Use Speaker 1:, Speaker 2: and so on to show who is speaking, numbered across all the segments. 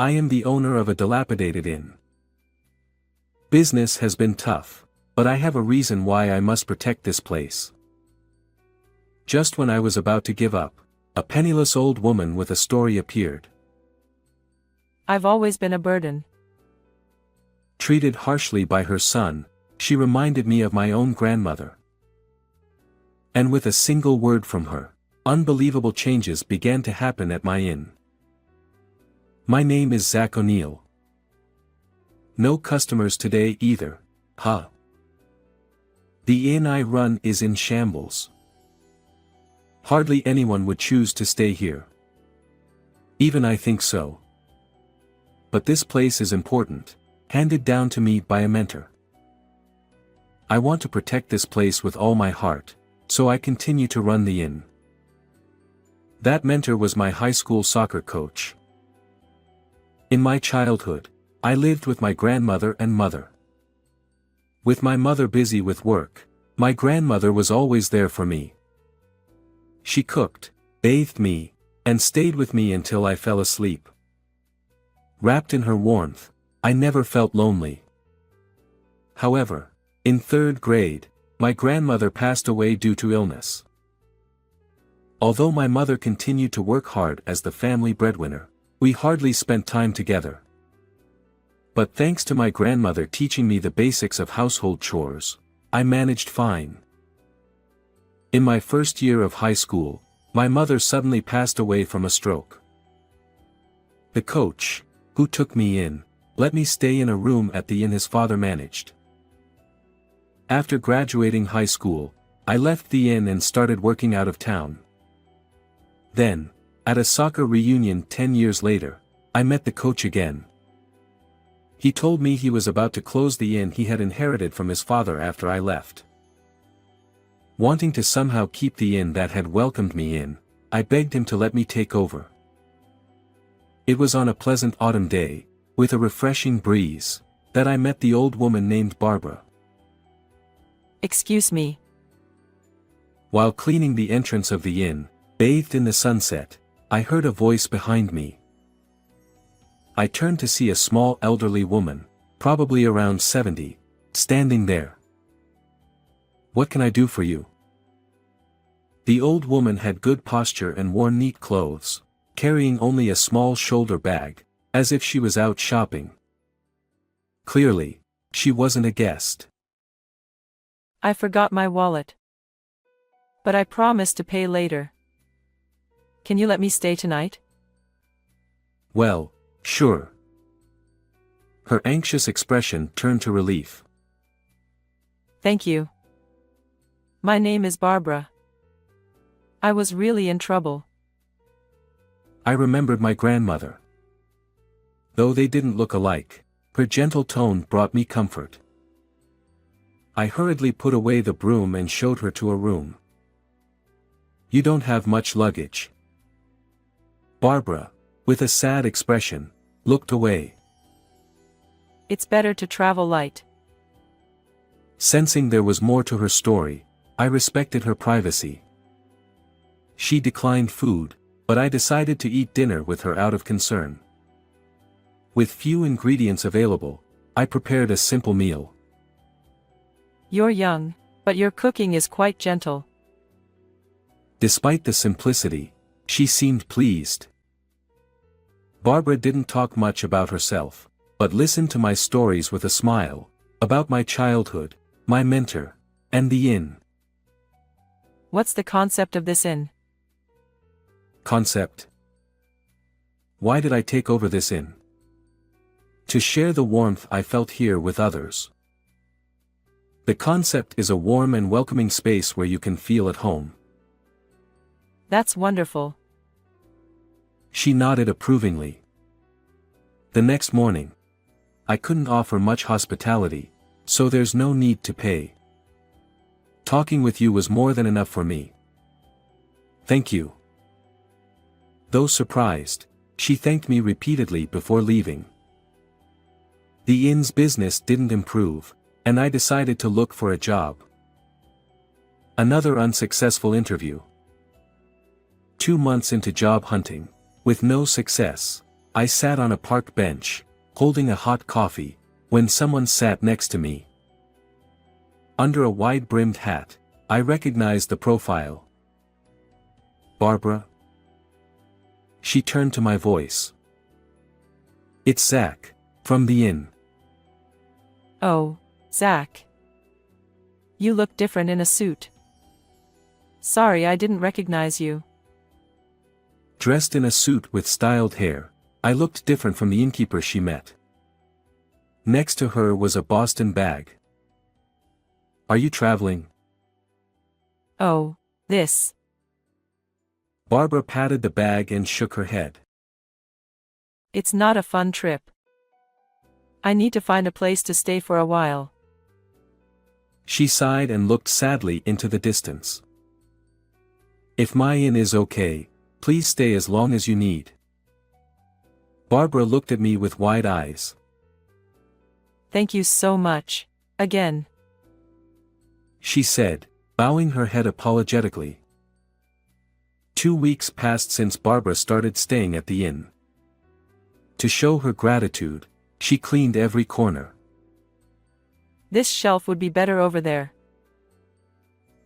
Speaker 1: I am the owner of a dilapidated inn. Business has been tough, but I have a reason why I must protect this place. Just when I was about to give up, a penniless old woman with a story appeared.
Speaker 2: I've always been a burden.
Speaker 1: Treated harshly by her son, she reminded me of my own grandmother. And with a single word from her, unbelievable changes began to happen at my inn. My name is Zach O'Neill. No customers today either, huh? The inn I run is in shambles. Hardly anyone would choose to stay here. Even I think so. But this place is important, handed down to me by a mentor. I want to protect this place with all my heart, so I continue to run the inn. That mentor was my high school soccer coach. In my childhood, I lived with my grandmother and mother. With my mother busy with work, my grandmother was always there for me. She cooked, bathed me, and stayed with me until I fell asleep. Wrapped in her warmth, I never felt lonely. However, in third grade, my grandmother passed away due to illness. Although my mother continued to work hard as the family breadwinner, we hardly spent time together. But thanks to my grandmother teaching me the basics of household chores, I managed fine. In my first year of high school, my mother suddenly passed away from a stroke. The coach, who took me in, let me stay in a room at the inn his father managed. After graduating high school, I left the inn and started working out of town. Then, at a soccer reunion 10 years later, I met the coach again. He told me he was about to close the inn he had inherited from his father after I left. Wanting to somehow keep the inn that had welcomed me in, I begged him to let me take over. It was on a pleasant autumn day, with a refreshing breeze, that I met the old woman named Barbara.
Speaker 2: Excuse me.
Speaker 1: While cleaning the entrance of the inn, bathed in the sunset, I heard a voice behind me. I turned to see a small elderly woman, probably around 70, standing there. "What can I do for you?" The old woman had good posture and wore neat clothes, carrying only a small shoulder bag, as if she was out shopping. Clearly, she wasn't a guest.
Speaker 2: I forgot my wallet. But I promised to pay later. Can you let me stay tonight?
Speaker 1: Well, sure. Her anxious expression turned to relief.
Speaker 2: Thank you. My name is Barbara. I was really in trouble.
Speaker 1: I remembered my grandmother. Though they didn't look alike, her gentle tone brought me comfort. I hurriedly put away the broom and showed her to a room. "You don't have much luggage." Barbara, with a sad expression, looked away.
Speaker 2: It's better to travel light.
Speaker 1: Sensing there was more to her story, I respected her privacy. She declined food, but I decided to eat dinner with her out of concern. With few ingredients available, I prepared a simple meal.
Speaker 2: You're young, but your cooking is quite gentle.
Speaker 1: Despite the simplicity, she seemed pleased. Barbara didn't talk much about herself, but listened to my stories with a smile, about my childhood, my mentor, and the inn.
Speaker 2: What's the concept of this inn?
Speaker 1: Concept? Why did I take over this inn? To share the warmth I felt here with others. The concept is a warm and welcoming space where you can feel at home.
Speaker 2: That's wonderful.
Speaker 1: She nodded approvingly. The next morning, I couldn't offer much hospitality, so there's no need to pay. Talking with you was more than enough for me. Thank you. Though surprised, she thanked me repeatedly before leaving. The inn's business didn't improve, and I decided to look for a job. Another unsuccessful interview. 2 months into job hunting, with no success, I sat on a park bench, holding a hot coffee, when someone sat next to me. Under a wide-brimmed hat, I recognized the profile. "Barbara?" She turned to my voice. "It's Zach, from the inn."
Speaker 2: Oh, Zach. You look different in a suit. Sorry I didn't recognize you.
Speaker 1: Dressed in a suit with styled hair, I looked different from the innkeeper she met. Next to her was a Boston bag. "Are you traveling?"
Speaker 2: Oh, this.
Speaker 1: Barbara patted the bag and shook her head.
Speaker 2: It's not a fun trip. I need to find a place to stay for a while.
Speaker 1: She sighed and looked sadly into the distance. "If my inn is okay, please stay as long as you need." Barbara looked at me with wide eyes.
Speaker 2: Thank you so much, again.
Speaker 1: She said, bowing her head apologetically. 2 weeks passed since Barbara started staying at the inn. To show her gratitude, she cleaned every corner.
Speaker 2: This shelf would be better over there.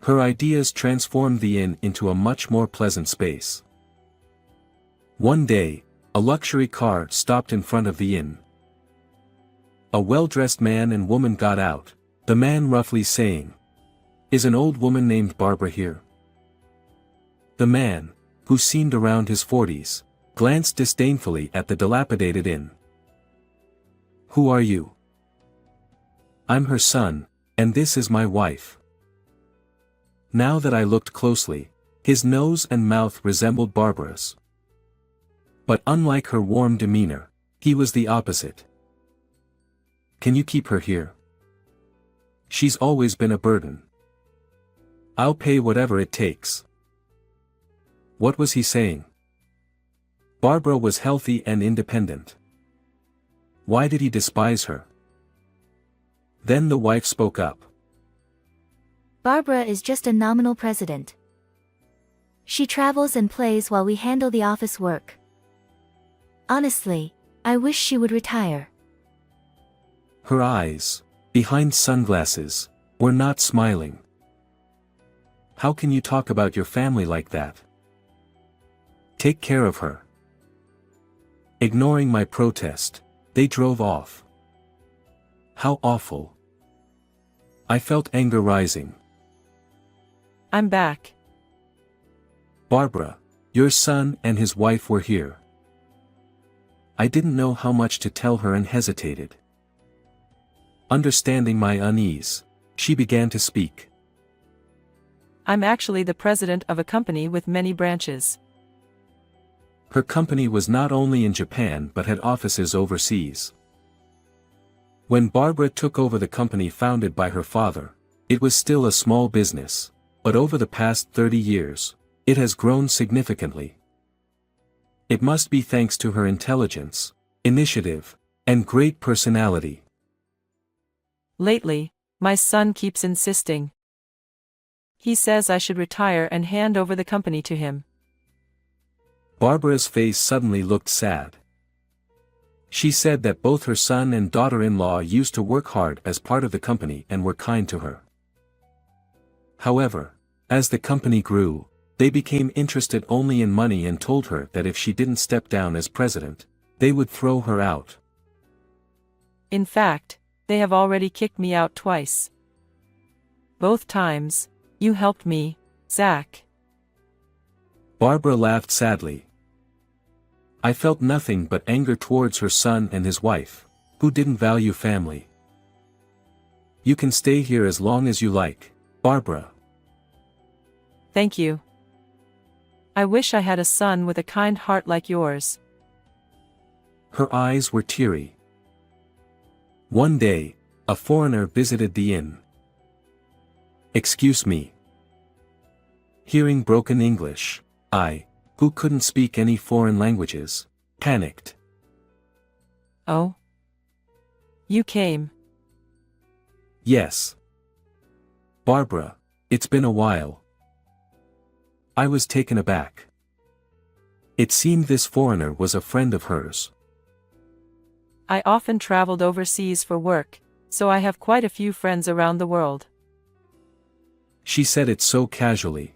Speaker 1: Her ideas transformed the inn into a much more pleasant space. One day, a luxury car stopped in front of the inn. A well-dressed man and woman got out, the man roughly saying, "Is an old woman named Barbara here?" The man, who seemed around his 40s, glanced disdainfully at the dilapidated inn. "Who are you?" "I'm her son, and this is my wife." Now that I looked closely, his nose and mouth resembled Barbara's. But unlike her warm demeanor, he was the opposite. "Can you keep her here? She's always been a burden." "I'll pay whatever it takes." What was he saying? Barbara was healthy and independent. Why did he despise her? Then the wife spoke up.
Speaker 3: "Barbara is just a nominal president. She travels and plays while we handle the office work. Honestly, I wish she would retire."
Speaker 1: Her eyes, behind sunglasses, were not smiling. "How can you talk about your family like that? Take care of her." Ignoring my protest, they drove off. How awful. I felt anger rising.
Speaker 2: I'm back.
Speaker 1: "Barbara, your son and his wife were here." I didn't know how much to tell her and hesitated. Understanding my unease, she began to speak.
Speaker 2: I'm actually the president of a company with many branches.
Speaker 1: Her company was not only in Japan but had offices overseas. When Barbara took over the company founded by her father, it was still a small business, but over the past 30 years, it has grown significantly. It must be thanks to her intelligence, initiative, and great personality.
Speaker 2: Lately, my son keeps insisting. He says I should retire and hand over the company to him.
Speaker 1: Barbara's face suddenly looked sad. She said that both her son and daughter-in-law used to work hard as part of the company and were kind to her. However, as the company grew, they became interested only in money and told her that if she didn't step down as president, they would throw her out.
Speaker 2: In fact, they have already kicked me out twice. Both times, you helped me, Zach.
Speaker 1: Barbara laughed sadly. I felt nothing but anger towards her son and his wife, who didn't value family. "You can stay here as long as you like, Barbara."
Speaker 2: Thank you. I wish I had a son with a kind heart like yours.
Speaker 1: Her eyes were teary. One day, a foreigner visited the inn. "Excuse me." Hearing broken English, I, who couldn't speak any foreign languages, panicked.
Speaker 2: Oh? You came.
Speaker 1: "Yes. Barbara, it's been a while." I was taken aback. It seemed this foreigner was a friend of hers,
Speaker 2: I often traveled overseas for work, so I have quite a few friends around the world.
Speaker 1: She said it so casually.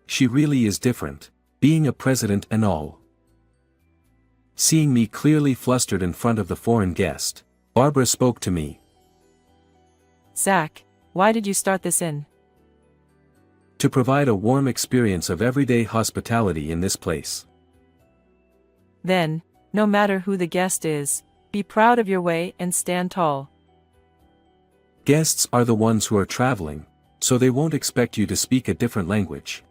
Speaker 1: She really is different, being a president and all. Seeing me clearly flustered in front of the foreign guest, Barbara spoke to me.
Speaker 2: Zach, why did you start this inn?
Speaker 1: To provide a warm experience of everyday hospitality in this place.
Speaker 2: Then, no matter who the guest is, be proud of your way and stand tall.
Speaker 1: Guests are the ones who are traveling, so they won't expect you to speak a different language.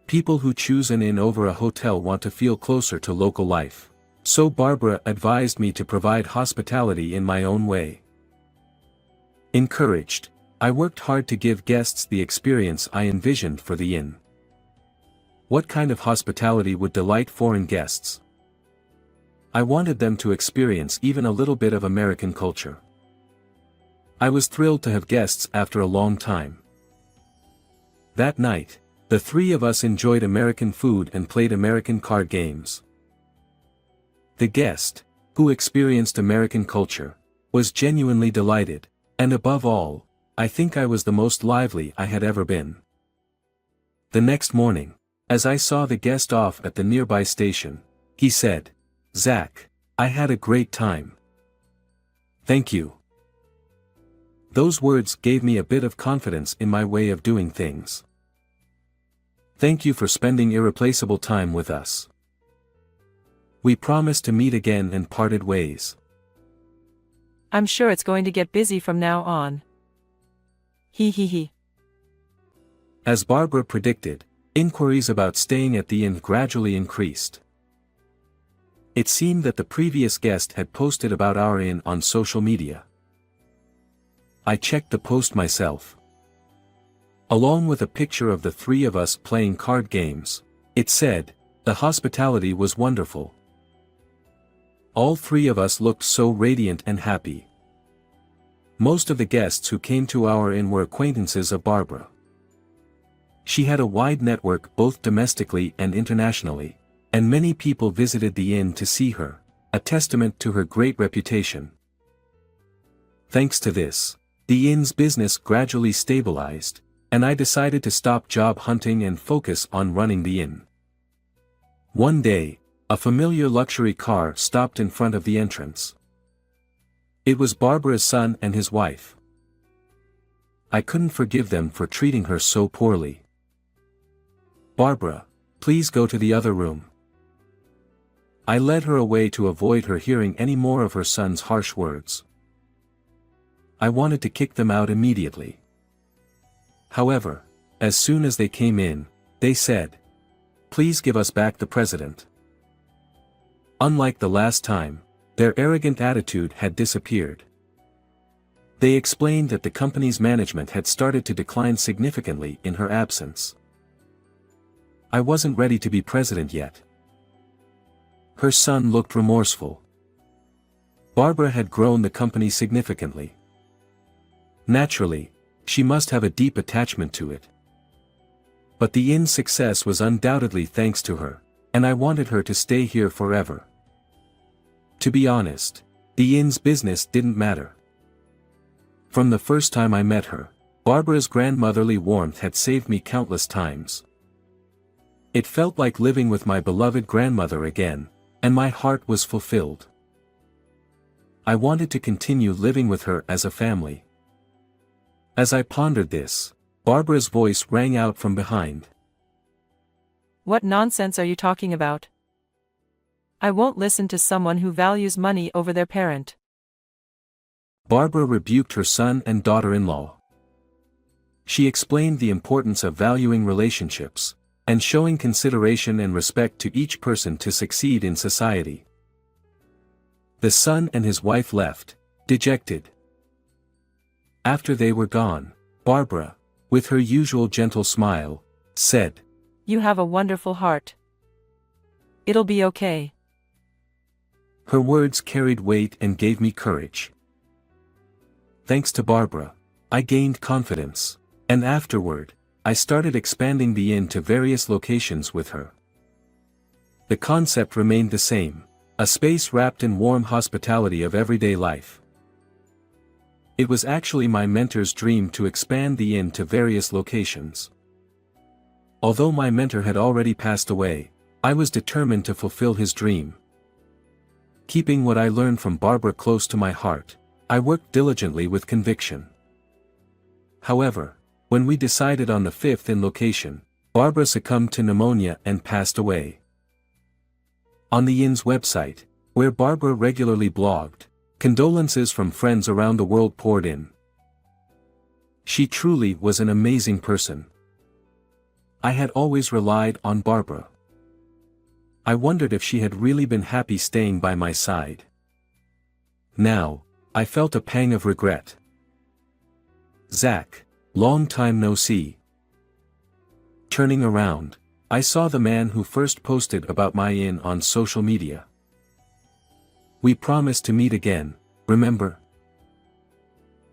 Speaker 1: People who choose an inn over a hotel want to feel closer to local life. So Barbara advised me to provide hospitality in my own way. Encouraged, I worked hard to give guests the experience I envisioned for the inn. What kind of hospitality would delight foreign guests? I wanted them to experience even a little bit of American culture. I was thrilled to have guests after a long time. That night, the three of us enjoyed American food and played American card games. The guest, who experienced American culture, was genuinely delighted, and above all, I think I was the most lively I had ever been. The next morning, as I saw the guest off at the nearby station, he said, "Zach, I had a great time." Thank you. Those words gave me a bit of confidence in my way of doing things. Thank you for spending irreplaceable time with us. We promised to meet again and parted ways.
Speaker 2: I'm sure it's going to get busy from now on. He.
Speaker 1: As Barbara predicted, inquiries about staying at the inn gradually increased. It seemed that the previous guest had posted about our inn on social media. I checked the post myself. Along with a picture of the three of us playing card games, it said, "The hospitality was wonderful." All three of us looked so radiant and happy. Most of the guests who came to our inn were acquaintances of Barbara. She had a wide network both domestically and internationally, and many people visited the inn to see her, a testament to her great reputation. Thanks to this, the inn's business gradually stabilized, and I decided to stop job hunting and focus on running the inn. One day, a familiar luxury car stopped in front of the entrance. It was Barbara's son and his wife. I couldn't forgive them for treating her so poorly. "Barbara, please go to the other room." I led her away to avoid her hearing any more of her son's harsh words. I wanted to kick them out immediately. However, as soon as they came in, they said, "Please give us back the president." Unlike the last time, their arrogant attitude had disappeared. They explained that the company's management had started to decline significantly in her absence. I wasn't ready to be president yet. Her son looked remorseful. Barbara had grown the company significantly. Naturally, she must have a deep attachment to it. But the inn's success was undoubtedly thanks to her, and I wanted her to stay here forever. To be honest, the inn's business didn't matter. From the first time I met her, Barbara's grandmotherly warmth had saved me countless times. It felt like living with my beloved grandmother again, and my heart was fulfilled. I wanted to continue living with her as a family. As I pondered this, Barbara's voice rang out from behind.
Speaker 2: What nonsense are you talking about? I won't listen to someone who values money over their parent.
Speaker 1: Barbara rebuked her son and daughter-in-law. She explained the importance of valuing relationships, and showing consideration and respect to each person to succeed in society. The son and his wife left, dejected. After they were gone, Barbara, with her usual gentle smile, said,
Speaker 2: "You have a wonderful heart. It'll be okay."
Speaker 1: Her words carried weight and gave me courage. Thanks to Barbara, I gained confidence, and afterward, I started expanding the inn to various locations with her. The concept remained the same: A space wrapped in warm hospitality of everyday life. It was actually my mentor's dream to expand the inn to various locations. Although my mentor had already passed away, I was determined to fulfill his dream. Keeping what I learned from Barbara close to my heart, I worked diligently with conviction. However, when we decided on the 5th inn location, Barbara succumbed to pneumonia and passed away. On the inn's website, where Barbara regularly blogged, condolences from friends around the world poured in. She truly was an amazing person. I had always relied on Barbara. I wondered if she had really been happy staying by my side. Now, I felt a pang of regret. Zach, long time no see. Turning around, I saw the man who first posted about my inn on social media. We promised to meet again, remember?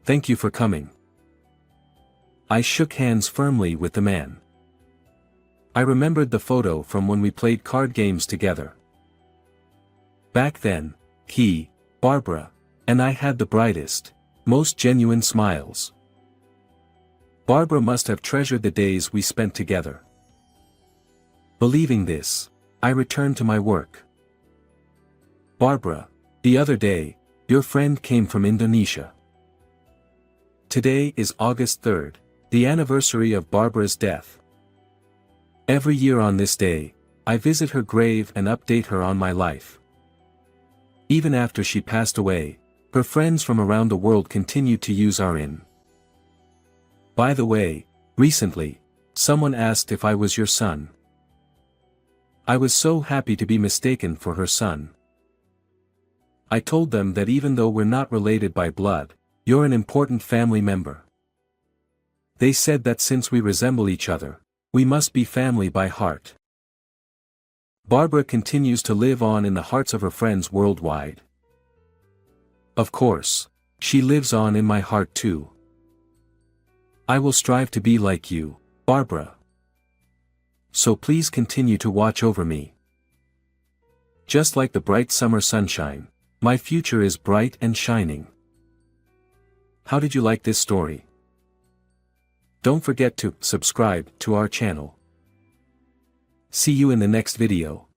Speaker 1: Thank you for coming. I shook hands firmly with the man. I remembered the photo from when we played card games together. Back then, he, Barbara, and I had the brightest, most genuine smiles. Barbara must have treasured the days we spent together. Believing this, I returned to my work. Barbara, the other day, your friend came from Indonesia. Today is August 3rd, the anniversary of Barbara's death. Every year on this day, I visit her grave and update her on my life. Even after she passed away, her friends from around the world continued to use our inn. By the way, recently, someone asked if I was your son. I was so happy to be mistaken for her son. I told them that even though we're not related by blood, you're an important family member. They said that since we resemble each other, we must be family by heart. Barbara continues to live on in the hearts of her friends worldwide. Of course, she lives on in my heart too. I will strive to be like you, Barbara. So please continue to watch over me. Just like the bright summer sunshine, my future is bright and shining. How did you like this story? Don't forget to subscribe to our channel. See you in the next video.